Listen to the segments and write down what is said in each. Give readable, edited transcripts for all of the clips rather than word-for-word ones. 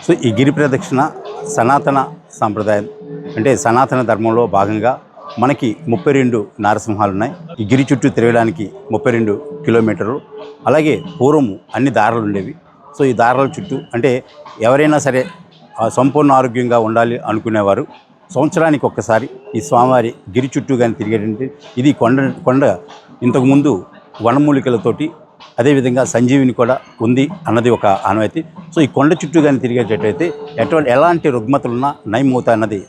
So ఈ గిరి ప్రదక్షిణ సనాతన సాంప్రదాయం అంటే సనాతన ధర్మంలో భాగంగా మనకి 32 నారసింహాలు ఉన్నాయి. ఈ గిరి చుట్టూ తిరగడానికి 32 కిలోమీటర్లు. అలాగే పూర్వము అన్ని దారులు ఉండేవి. సో ఈ దారుల చుట్టూ అంటే ఎవరైనా సరే సంపూర్ణ ఆరోగ్యంగా ఉండాలి అనుకునేవారు సంవత్సరానికి ఒక్కసారి ఈ స్వామివారి గిరి చుట్టూ కానీ తిరిగేటంటే ఇది కొండ ఇంతకుముందు వనమూలికలతోటి అదేవిధంగా సంజీవిని కూడా ఉంది అన్నది ఒక ఆనవాయితీ. సో ఈ కొండ చుట్టూ కానీ తిరిగేటట్టయితే ఎలాంటి రుగ్మతలున్నా నయమవుతా అన్నది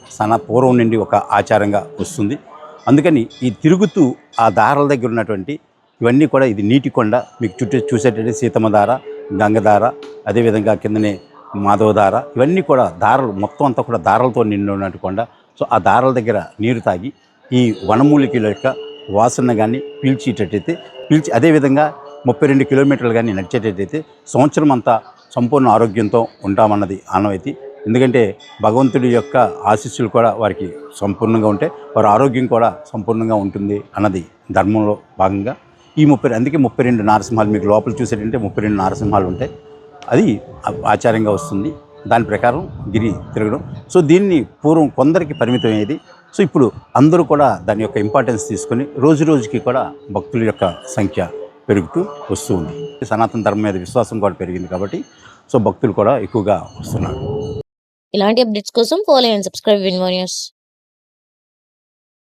పూర్వం నుండి ఒక ఆచారంగా వస్తుంది. అందుకని ఈ తిరుగుతూ ఆ దారాల దగ్గర ఉన్నటువంటి ఇవన్నీ కూడా ఇది నీటి కొండ. మీకు చుట్టూ చూసేటట్టు సీతమ్మధార, గంగధార, అదేవిధంగా కిందనే మాధవధార, ఇవన్నీ కూడా దారాలు మొత్తం అంతా కూడా దారాలతో నిండి ఉన్నట్టు కొండ. సో ఆ దారాల దగ్గర నీరు తాగి ఈ వనమూలికల యొక్క వాసన కానీ పీల్చేటట్టయితే అదేవిధంగా 32 కిలోమీటర్లు కానీ నడిచేటట్టయితే సంవత్సరం అంతా సంపూర్ణ ఆరోగ్యంతో ఉంటామన్నది ఆనవాయితీ. ఎందుకంటే భగవంతుడి యొక్క ఆశీస్సులు కూడా వారికి సంపూర్ణంగా ఉంటే వారి ఆరోగ్యం కూడా సంపూర్ణంగా ఉంటుంది అన్నది ధర్మంలో భాగంగా ఈ అందుకే 32 నారసింహాలు మీకు లోపల చూసేటంటే 32 నారసింహాలు ఉంటాయి. అది ఆచారంగా వస్తుంది. దాని ప్రకారం గిరి తిరగడం. సో దీన్ని పూర్వం కొందరికి పరిమితం అయ్యేది. సో ఇప్పుడు అందరూ కూడా దాని యొక్క ఇంపార్టెన్స్ తీసుకొని రోజు రోజుకి కూడా భక్తుల యొక్క సంఖ్య పెరుగుతూ వస్తూ ఉంది. సనాతన ధర్మం మీద విశ్వాసం కూడా పెరిగింది కాబట్టి సో భక్తులు కూడా ఎక్కువగా వస్తున్నారు. ఇలాంటి అప్డేట్స్ కోసం ఫాలో అండ్ సబ్స్క్రైబ్ విన్వో న్యూస్.